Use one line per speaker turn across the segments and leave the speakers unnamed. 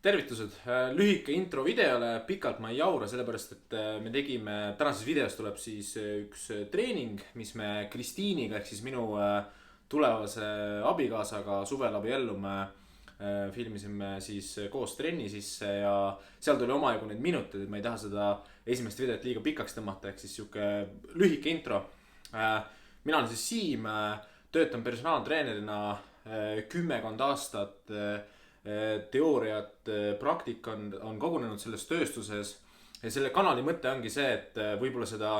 Tervitused, lühike intro videole, pikalt ma ei jaura, sellepärast et me tegime, tänases videos tuleb siis üks treening, mis me Kristiiniga ehk siis minu tulevase abikaasaga suvel abiellume filmisime siis koos trenni sisse ja seal tuli omajagu neid minuteid, et ma ei taha seda esimest videot liiga pikaks tõmmata, ehk siis siuke lühike intro. Mina olen siis Siim, töötan personaaltreenerina 10 aastat. Teooriat, praktika on kogunenud selles tööstuses ja selle kanali mõte ongi see, et võib-olla seda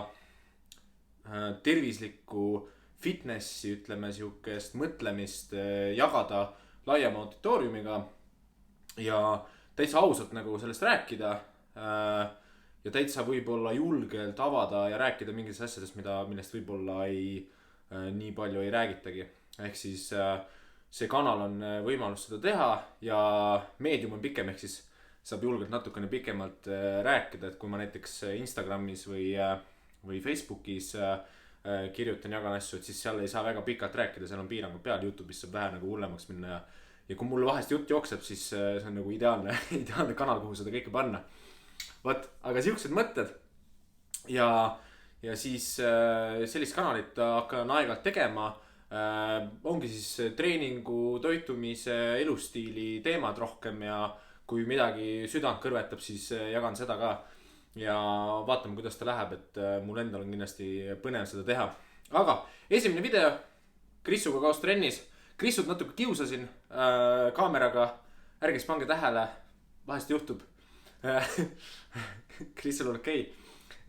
tervislikku fitnessi, ütleme siukest mõtlemist jagada laiema auditooriumiga ja täitsa ausalt nagu sellest rääkida ja täitsa võib-olla julgelt avada ja rääkida mingitest asjadest, millest võib-olla nii palju ei räägitagi. Ehk siis see kanal on võimalus seda teha ja meedium on pikem, ehk siis saab julgelt natukene pikemalt rääkida, et kui ma näiteks Instagramis või Facebookis kirjutan, jagan asju, et siis seal ei saa väga pikalt rääkida, seal on piirangud peal, YouTube'is saab vähe nagu hullemaks minna ja kui mul vahest jutt jookseb, siis see on nagu ideaalne kanal, kuhu seda kõike panna. Võt, aga siuksed mõtted ja siis sellist kanalit hakkan aeg-ajalt tegema. Ongi siis treeningu, toitumise, elustiili teemad rohkem ja kui midagi südant kõrvetab, siis jagan seda ka ja vaatame, kuidas ta läheb, et mul endal on kindlasti põnev seda teha. Aga esimene video Krissuga kaos trennis. Krissut natuke kiusasin kaameraga, ärge siis pange tähele, vahest juhtub. Krissul on okei.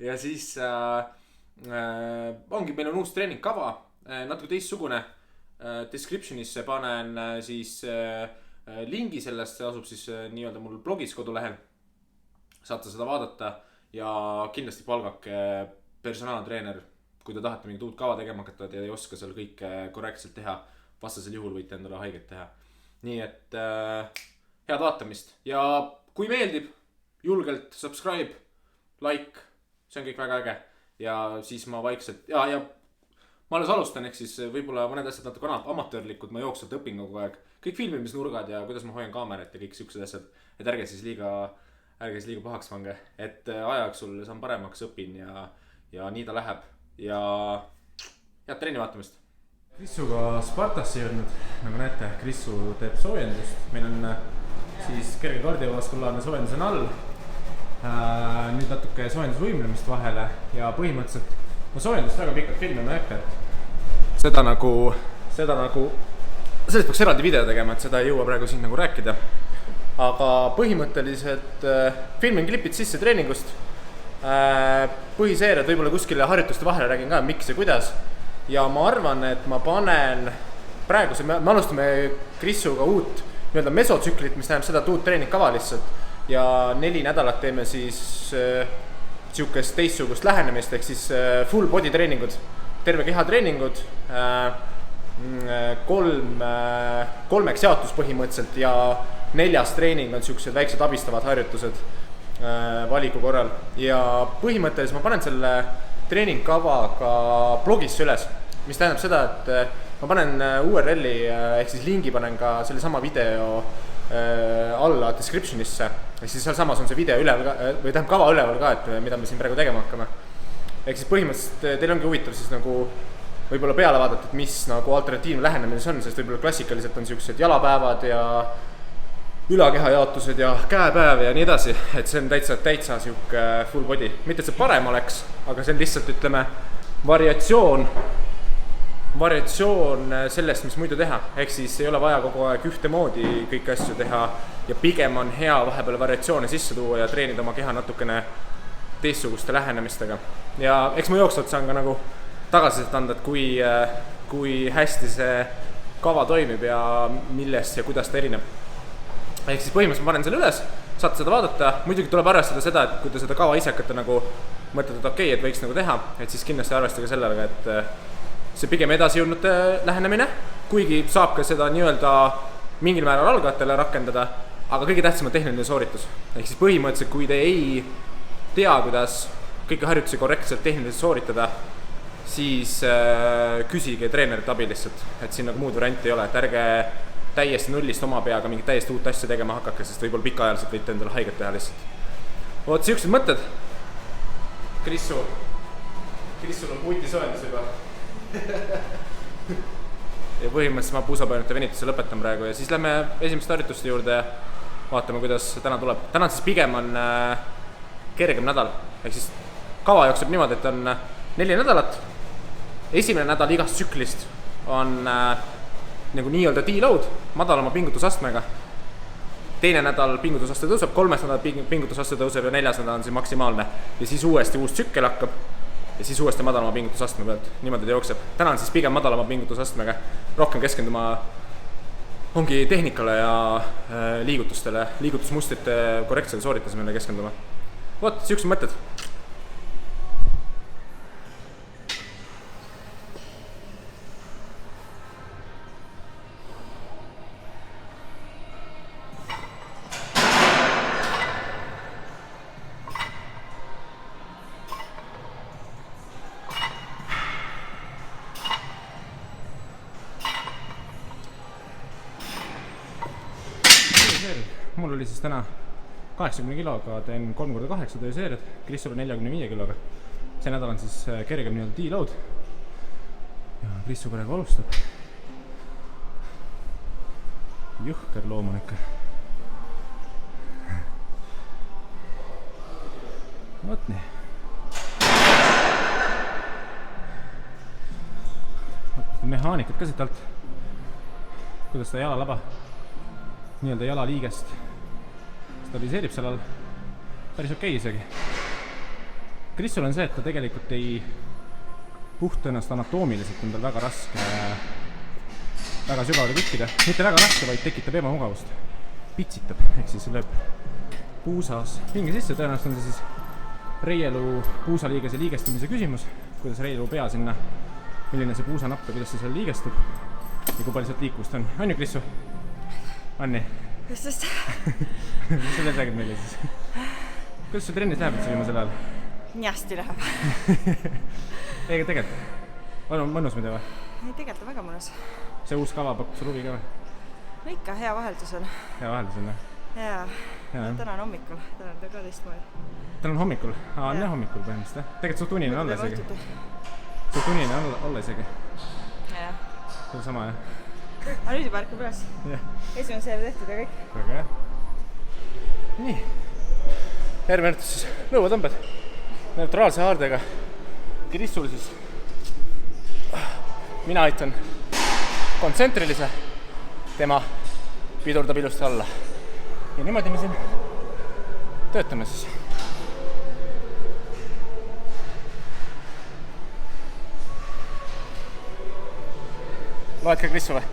Ja siis ongi, meil on uus treeningkava. Natuke teistsugune. Descriptionisse panen siis lingi sellest, see asub siis nii-öelda mul blogis kodulehel. Saate seda vaadata ja kindlasti palgake personaaltreener, kui te tahate mingit uut kava tegema hakata ja ei oska seal kõike korrektselt teha. Vastasel juhul võite endale haiget teha. Nii et head vaatamist ja kui meeldib, julgelt subscribe, like, see on kõik väga äge ja siis ma vaikselt ja ma alles alustan, ehk siis võib-olla mõned asjad natuke amatöörlikud, ma jooksvalt õpin kogu aeg. Kõik filmimisnurgad ja kuidas ma hoian kaamerat ja kõik siuksed asjad. Et ärge siis liiga pahaks pange. Et ajajaksul saan paremaks õpin ja nii ta läheb. Ja head trenni vaatamist. Krissuga Spartasse jõudnud. Nagu näete, Krissu teeb soojendust. Meil on siis kerge kardiovaskulaarne soojendus on all. Nüüd natuke soojendusvõimlemist vahele ja põhimõtteliselt ma soojendust väga pikalt filmima ei hakka, et seda nagu sellest peaks eraldi video tegema, et seda ei jõua praegu siin nagu rääkida. Aga põhimõtteliselt filmin klipid sisse treeningust. Põhiseeriad võib-olla kuskile harjutuste vahele räägin ka, miks ja kuidas. Ja ma arvan, et ma panen praegu, me alustame Krissuga uut nii-öelda mesotsüklit, mis tähendab seda, et uut treeningkava lihtsalt ja 4 nädalat teeme siis siukest teistsugust lähenemist, ehk siis full body treeningud, terve keha treeningud, 3 jaotus põhimõtteliselt ja 4. treening on siuksed väiksed abistavad harjutused valiku korral ja põhimõtteliselt ma panen selle treeningkava ka blogisse üles, mis tähendab seda, et ma panen URL-i ehk siis lingi panen ka selle sama video alla descriptionisse. Ehk siis seal samas on see video üleval ka, või tähendab kava üleval ka, et mida me siin praegu tegema hakkame. Ehk siis põhimõtteliselt teil ongi huvitav siis nagu võib-olla peale vaadata, et mis nagu alternatiivne lähenemine see on, sest võib-olla klassikaliselt on siuksed jalapäevad ja ülakeha jaotused ja käepäev ja nii edasi, et see on täitsa siuke full body. Mitte et see parem oleks, aga see on lihtsalt, ütleme, variatsioon sellest, mis muidu teha. Ehk siis ei ole vaja kogu aeg ühtemoodi kõik asju teha ja pigem on hea vahepeal variatsioone sisse tuua ja treenida oma keha natukene teistsuguste lähenemistega. Ja eks ma jooksvalt saan ka nagu tagasisidet anda, et kui hästi see kava toimib ja millest ja kuidas ta erineb. Ehk siis põhimõtteliselt ma panen selle üles, saate seda vaadata. Muidugi tuleb arvestada seda, et kui te seda kava ise hakkate nagu mõtled, et okei, et võiks nagu teha, et siis kindlasti arvestage sellega, et see pigem edasi jõudnute lähenemine, kuigi saab ka seda nii-öelda mingil määral algajatele rakendada, aga kõige tähtsam on tehniline sooritus. Ehk siis põhimõtteliselt, kui te ei tea, kuidas kõiki harjutusi korrektselt tehniliselt sooritada, siis küsige treenerit abi lihtsalt, et siin nagu muud varianti ei ole, et täiesti nullist oma peaga mingit täiesti uut asja tegema hakake, sest võib-olla pikaajaliselt võite endale haiget teha lihtsalt. Oot, siuksed mõtted. Krissul on puti soojendus juba. Ja põhimõtteliselt ma puusapainute venituse lõpetan praegu ja siis lähme esimeste harjutuste juurde ja vaatame, kuidas täna tuleb. Täna siis pigem on kergem nädal. Ehk siis kava jookseb niimoodi, et on 4 nädalat. Esimene nädal igast tsüklist on nagu nii-öelda deload, madalama pingutusastmega. Teine nädal pingutusaste tõuseb, 3. nädal pingutusaste tõuseb ja 4. nädal on see maksimaalne. Ja siis uuesti uus tsükkel hakkab ja siis uuesti madalama pingutusastme pealt. Niimoodi ta jookseb. Täna on siis pigem madalama pingutusastmega. Rohkem keskenduma ongi tehnikale ja liigutustele, liigutusmustrite korrektsele sooritasemele keskenduma. Vot, siuksed mõtted. Mul oli siis täna 80 kiloga, teen 3x8 tööseeriad, Kristul on 45 kiloga. See nädal on siis kergem nii-öelda deload. Ja Kristul praegu alustab. Jõhker loom on ikka. Vot nii. Mehaanikat ka siit alt. Kuidas ta jalalaba nii-öelda jalaliigest stabiliseerib seal all. Päris okei isegi. Kristul on see, et ta tegelikult ei puht ennast anatoomiliselt on tal väga raske väga sügavale kukkida. Mitte väga raske, vaid tekitab ebamugavust. Pitsitab, ehk siis lööb puusas pinge sisse. Tõenäoliselt on see siis reielu puusaliigese liigestumise küsimus. Kuidas reielu pea sinna, milline see puusanapp ja kuidas see seal liigestub ja kui palju sealt liikuvust on. On ju, Krissu? Anni?
Just.
Mis sa veel räägid meile siis? Kuidas sul trennis läheb üldse viimasel ajal?
Nii hästi läheb.
Ega tegelikult? On mõnus mida või?
Ei, tegelikult on väga mõnus.
See uus kava pakub sul huvi ka või?
No ikka, hea vaheldus on.
Hea vaheldus on,
jah? Jaa. Täna on hommikul. Täna on ka teistmoodi.
Täna on hommikul? On jah hommikul põhimõtteliselt, jah? Tegelikult suht unine olla isegi. Suht unine olla isegi.
Jah.
See on sama, jah?
Aga nüüd juba ärkab üles. Esimene seeria tehtud ja kõik.
Väga jah. Nii. Järgmine ärtus siis lõuatõmbed. Neutraalse haardega. Krissul siis. Mina aitan kontsentrilise. Tema pidurdab ilusti alla. Ja niimoodi me siin töötame siis. Loed ka Krissu või?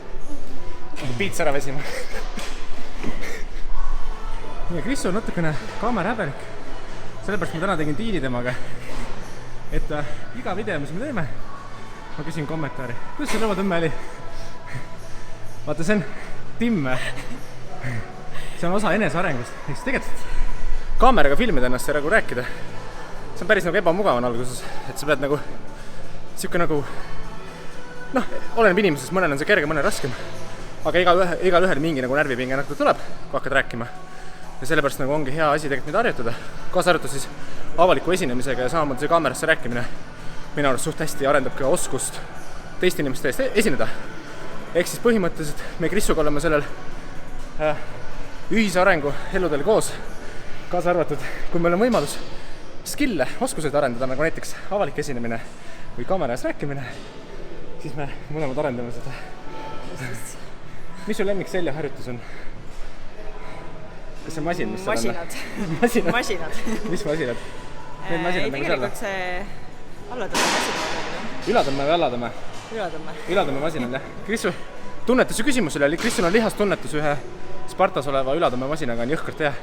Piits ära vesima. Ja Krissu on natukene kaamerahäbelik. Sellepärast ma täna tegin diili temaga. Et iga video, mis me teeme, ma küsin kommentaari. Kuidas see lõuatõmme oli? Vaata, see on timme. See on osa enesearengust. Eks tegelikult kaameraga filmida ennast ja nagu rääkida. See on päris nagu ebamugav on alguses. Et sa pead nagu siuke nagu oleneb inimesest, mõnel on see kerge, mõnel raskem. Aga igal ühel mingi nagu närvipinge nagu tuleb, kui hakkad rääkima. Ja sellepärast nagu ongi hea asi tegelikult mida harjutada. Kaasa harjutus siis avaliku esinemisega ja samamoodi see kaamerasse rääkimine minu arust suht hästi arendab ka oskust teiste inimeste eest esineda. Ehk siis põhimõtteliselt me Krissuga oleme sellel ühise arengu eludel koos. Kaasa arvatud, kui meil on võimalus skille, oskuseid arendada, nagu näiteks avalik esinemine või kaameras rääkimine, siis me mõlemad arendame seda. Mis sul lemmik seljaharjutus on? Kas see masin, mis
masinad. Masinad.
Mis masinad? Need masinad nagu
tegelikult see allatõmme masinad.
Ülatõmme või allatõmme?
Ülatõmme.
Ülatõmme masinad, jah. Krissu, tunnetuse küsimus oli, Krissul on lihastunnetus ühe Spartas oleva ülatõmme masinaga on jõhkart hea.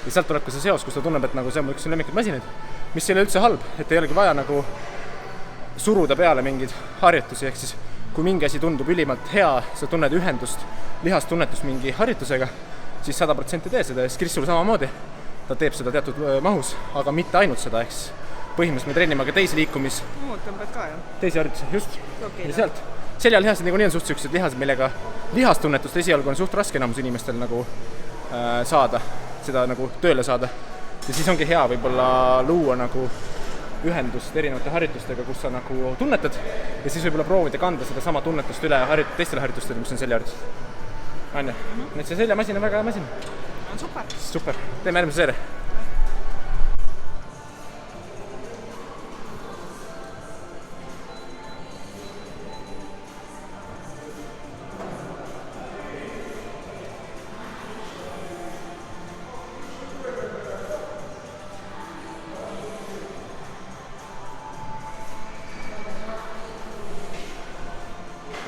Ja sealt tuleb ka see seos, kus ta tunneb, et nagu see on üks lemmikid masinaid, mis ei ole üldse halb, et ei olegi vaja nagu suruda peale mingeid harjutusi, ehk siis kui mingi asi tundub ülimalt hea, sa tunned ühendust, lihastunnetust mingi harjutusega, siis 100% tee seda ja siis Krissul samamoodi. Ta teeb seda teatud mahus, aga mitte ainult seda, ehk põhimõtteliselt me trennime ka teisi liikumis.
Muud tõmbad ka ju.
Teisi harjutusi, just. Ja sealt seljalihased niikuinii on suht siuksed lihased, millega lihastunnetust esialgu on suht raske enamus inimestel nagu saada, seda nagu tööle saada. Ja siis ongi hea võib-olla luua nagu ühendust erinevate harjutustega, kus sa nagu tunnetad ja siis võib-olla proovida kanda seda sama tunnetust üle teistele harjutustele, mis on seljaharjutused. On ju? Nüüd see seljamasin on väga hea masin.
On super.
Super. Teeme järgmise seeria.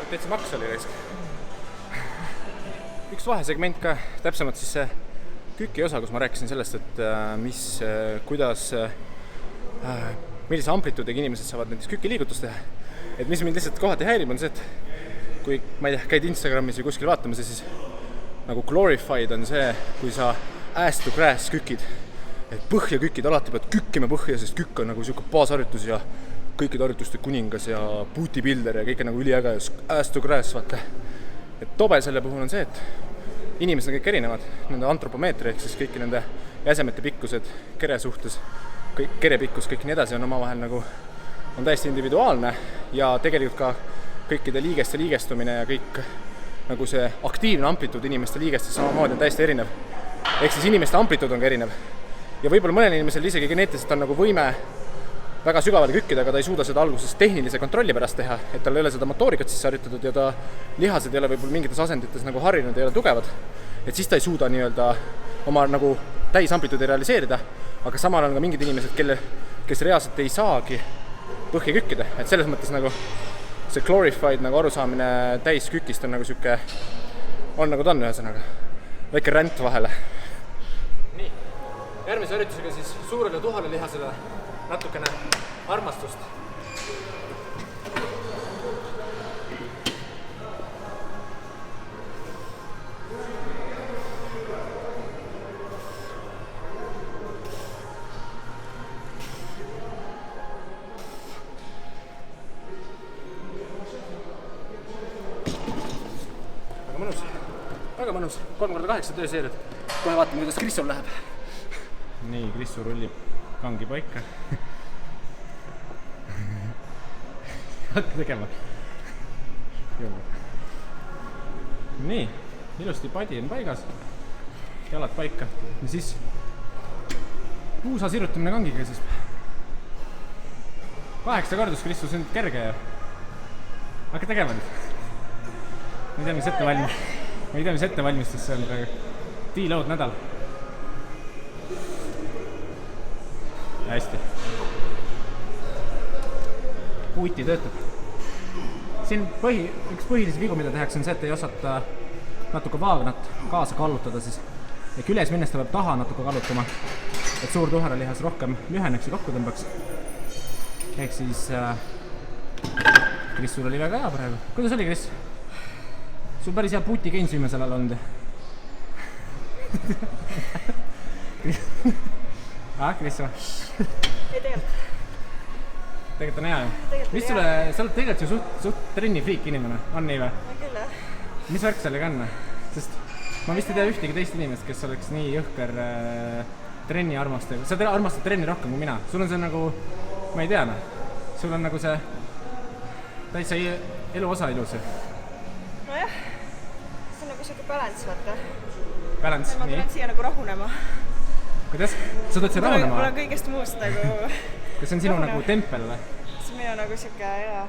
Täitsa maks oli raisk. Üks vahesegment ka, täpsemalt siis see küki osa, kus ma rääkisin sellest, et millise amplituudiga inimesed saavad näiteks kükiliigutust teha. Et mis mind lihtsalt kohati häirib on see, et kui, ma ei tea, käid Instagramis või kuskil vaatamas, siis nagu glorified on see, kui sa ass to grass kükid. Et põhja kükid, alati pead kükkima põhja, sest kükk on nagu siuke baasharjutus ja kõikide harjutuste kuningas ja bootipilder ja kõik on nagu üliäge ass to grass, vaata. Et tobe selle puhul on see, et inimesed on kõik erinevad, nende antropomeetria ehk siis kõiki nende jäsemete pikkused, kere suhtes, kere pikkus, kõik nii edasi on omavahel nagu, on täiesti individuaalne ja tegelikult ka kõikide liigeste liigestumine ja kõik nagu see aktiivne amplituud inimeste liigestes samamoodi on täiesti erinev. Ehk siis inimeste amplituud on ka erinev. Ja võib-olla mõnel inimesel isegi geneetiliselt on nagu võime väga sügavale kükkida, aga ta ei suuda seda alguses tehnilise kontrolli pärast teha, et tal ei ole seda motoorikat sisse harjutatud ja ta lihased ei ole võib-olla mingites asendites nagu harjunud, ei ole tugevad. Et siis ta ei suuda nii-öelda oma nagu täisamplituudi realiseerida, aga samal on ka mingid inimesed, kes reaalselt ei saagi põhja kükkida. Et selles mõttes nagu see glorified nagu arusaamine täis kükist on nagu siuke, on nagu ta on ühesõnaga. Väike ränt vahele. Nii, järgmise harjutusega siis suurele tuhale lihasele natukene armastust. Väga mõnus. 3x8 tööseeriad. Kohe vaatame, kuidas Krissul läheb. Nii, Krissu rullib kangi paika. Hakka tegema. Nii, ilusti padi on paigas. Jalad paika. Ja siis puusa sirutamine kangiga siis. 8 kordus, Krissu, see on kerge ja. Hakka tegema nüüd. Ma ei tea, mis ette valmistas, see on deload nädal. Hästi. Puuti töötab. Siin üks põhilisi vigu, mida tehakse, on see, et ei osata natuke vaagnat kaasa kallutada siis. Ehk üles minnes ta peab taha natuke kallutama, et suur tuharalihas rohkem lüheneks ja kokku tõmbaks. Ehk siis Kris, sul oli väga hea praegu. Kuidas oli, Kris? Sul päris hea puti gains viimasel ajal olnud. Kris või?
Ei, tegelikult.
Tegelikult on hea ju. Mis sulle, sa oled tegelikult ju suht trennifriik inimene, on nii või?
On küll, jah.
Mis värk sellega on? Sest ma vist ei tea ühtegi teist inimest, kes oleks nii jõhker trenni armastaja. Sa armastad trenni rohkem kui mina. Sul on see nagu, ma ei tea, sul on nagu see täitsa elu osa ilus.
Nojah, see on nagu siuke balance, vaata.
Balance,
nii? Ma tulen siia nagu rahunema.
Kuidas? Sa tuled siia rahunema?
Mul on kõigest muust nagu
kas see on sinu nagu tempel või?
See on minu nagu siuke, jaa.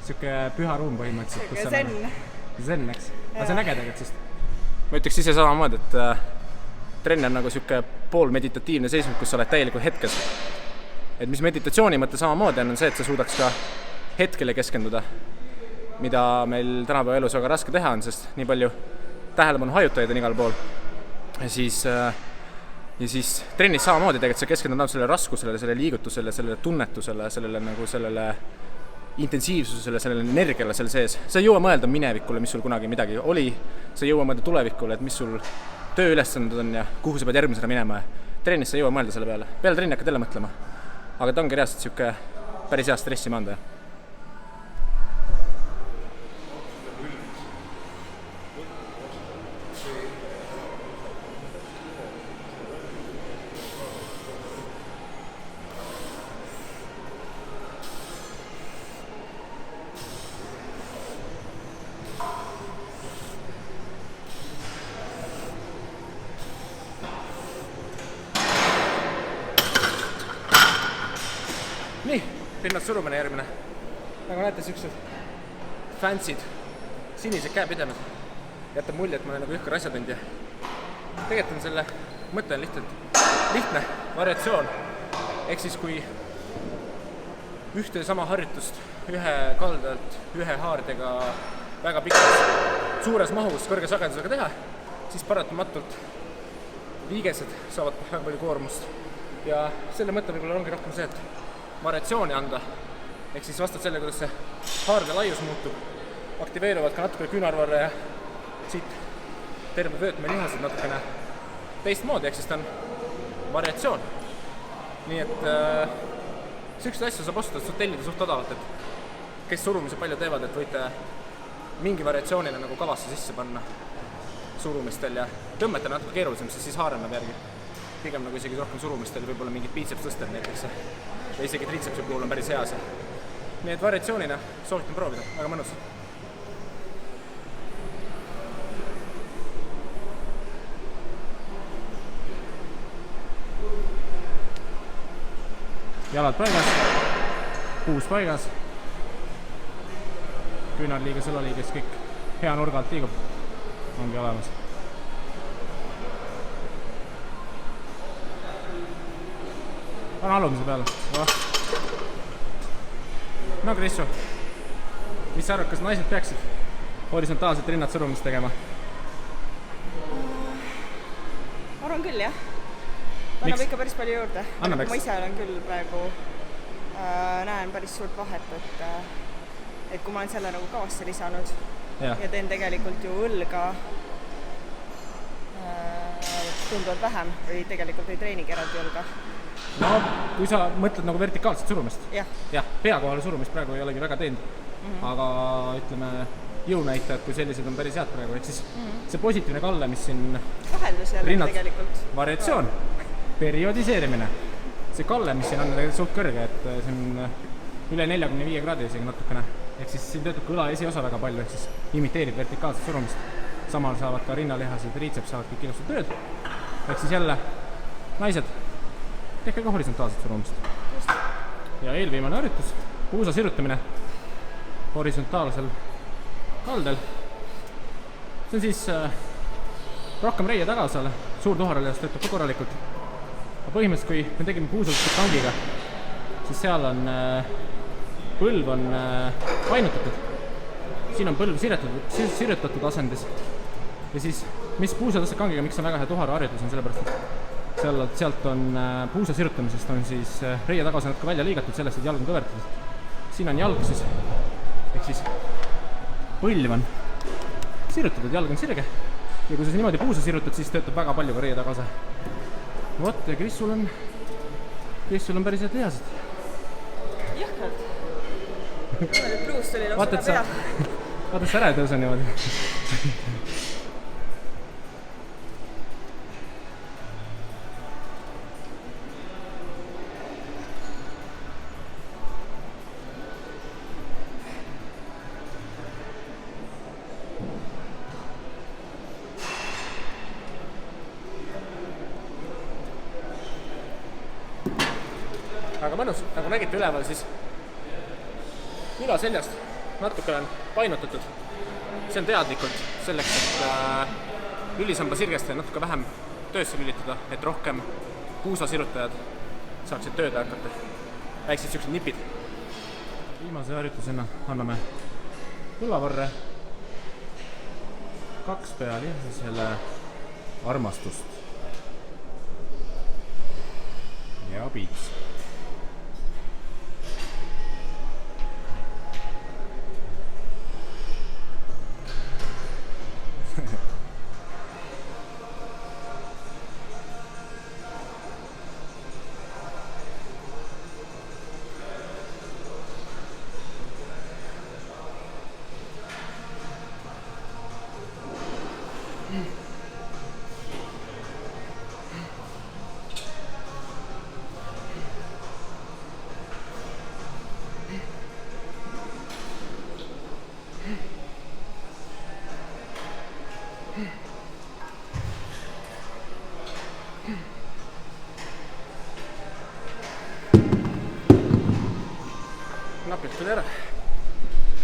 Siuke püha ruum põhimõtteliselt.
Siuke zen.
Zen, eks? Aga see on äge tegelikult, sest ma ütleks ise samamoodi, et trenn on nagu siuke poolmeditatiivne seisund, kus sa oled täielikult hetkes. Et mis meditatsiooni mõte samamoodi on see, et sa suudaks ka hetkele keskenduda, mida meil tänapäeva elus väga raske teha on, sest nii palju tähelepanu hajutajaid on igal pool. Ja siis trennis samamoodi tegelikult sa keskendud sellele raskusele, sellele liigutusele, sellele tunnetusele, sellele intensiivsusele, sellele energiale seal sees. Sa ei jõua mõelda minevikule, mis sul kunagi midagi oli. Sa ei jõua mõelda tulevikule, et mis sul tööülesanded on ja kuhu sa pead järgmisena minema. Trennis sa ei jõua mõelda selle peale. Peale trenni hakkad jälle mõtlema. Aga ta ongi reaalselt siuke päris hea stressi manda. nii, rinnad surumine järgmine. Nagu näete, siuksed fancy'd, sinised käepidemed. Jätab mulje, et ma olen nagu jõhkar asjatundja. Tegelikult on selle mõte on lihtne variatsioon. Ehk siis kui ühte sama harjutust ühe kaldalt, ühe haardega väga pikas, suures mahus, kõrge sagedusega teha, siis paratamatult liigesed saavad väga palju koormust. Ja selle mõte võib-olla ongi rohkem see, et variatsiooni anda. Ehk siis vastavalt selle, kuidas see haarde laius muutub, aktiveeruvad ka natuke küünarvarre ja siit terve vöötme lihased natukene teistmoodi, ehk siis ta on variatsioon. Nii et sükseid asju saab osta tellida suht odavalt, et kes surumise palju teevad, et võite mingi variatsioonina nagu kavasse sisse panna surumistel ja tõmmete natuke keerulisem, siis haareneb järgi. Pigem nagu isegi rohkem surumistel võib-olla mingid biitseps tõsted näiteks ja isegi triitsepsi puhul on päris hea see. Nii et variatsioonina soovitan proovida, väga mõnus. Jalad paigas, puus paigas, küünarliiges, õlaliiges, kõik hea nurga alt liigub, ongi olemas. Pane alumise peale. No Krissu, mis sa arvad, kas naised peaksid horisontaalselt rinnad surumist tegema?
Arvan küll, jah. Ta annab ikka päris palju juurde.
Annab, eks?
Ma ise olen küll praegu näen päris suurt vahet, et kui ma olen selle nagu kavasse lisanud ja teen tegelikult ju õlga tunduvalt vähem või tegelikult ei treenigi eraldi õlga.
No, kui sa mõtled nagu vertikaalset surumist.
Jah,
pea kohale surumist praegu ei olegi väga teinud. Aga ütleme, jõunäitajad kui sellised on päris head praegu. Ehk siis see positiivne kalle, mis siin
vaheldus jälle
rinnad,
tegelikult.
Variatsioon, periodiseerimine. See kalle, mis siin on tegelikult suht kõrge, et see on üle 45 kraadi isegi natukene. Ehk siis siin töötab ka õla esiosa väga palju, ehk siis imiteerib vertikaalset surumist. Samal saavad ka rinnalihased ja triitseps saavad kõik ilusad tööd. Ehk siis jälle naised, tehke ka horisontaalset surumist. Ja eelviimane harjutus, puusa sirutamine horisontaalsel kaldel. See on siis rohkem reie tagasale, suur tuharalihas töötab ka korralikult. Aga põhimõtteliselt, kui me tegime puusalist tangiga, siis seal on põlv on painutatud. Siin on põlv sirutatud asendis. Ja siis, mis puusalist kangiga, miks on väga hea tuhara harjutus, on sellepärast, et sealt on puusa sirutamisest on siis reie tagasi natuke välja liigatud sellest, et jalg on kõverdatud. Siin on jalg siis, ehk siis põlv on sirutatud, jalg on sirge. Ja kui sa niimoodi puusa sirutad, siis töötab väga palju ka reie tagasi. Vot, ja Krissul on päris head lihased.
Jõhkralt. Pluus tuli lausa pea.
Vaata, et sa ära ei tõuse niimoodi. Aga mõnus, nagu nägite üleval, siis nina seljast natuke on painutatud. See on teadlikult selleks, et lülisamba sirgeste natuke vähem töösse lülitada, et rohkem puusasirutajad saaksid tööd hakata. Väiksed siuksed nipid. Viimase harjutusena anname õlavarre 2 peal ja selle armastust ja biits.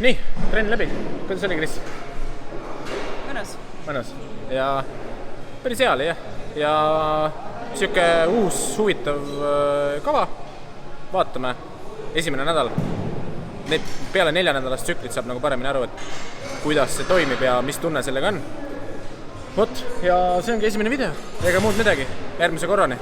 nii, trenn läbi. Kuidas oli, Kris? Mõnus. Ja päris hea oli, jah. Ja siuke uus huvitav kava. Vaatame. Esimene nädal. Peale 4-nädalast tsüklit saab nagu paremini aru, et kuidas see toimib ja mis tunne sellega on. Vot, ja see ongi esimene video. Ega muud midagi. Järgmise korrani.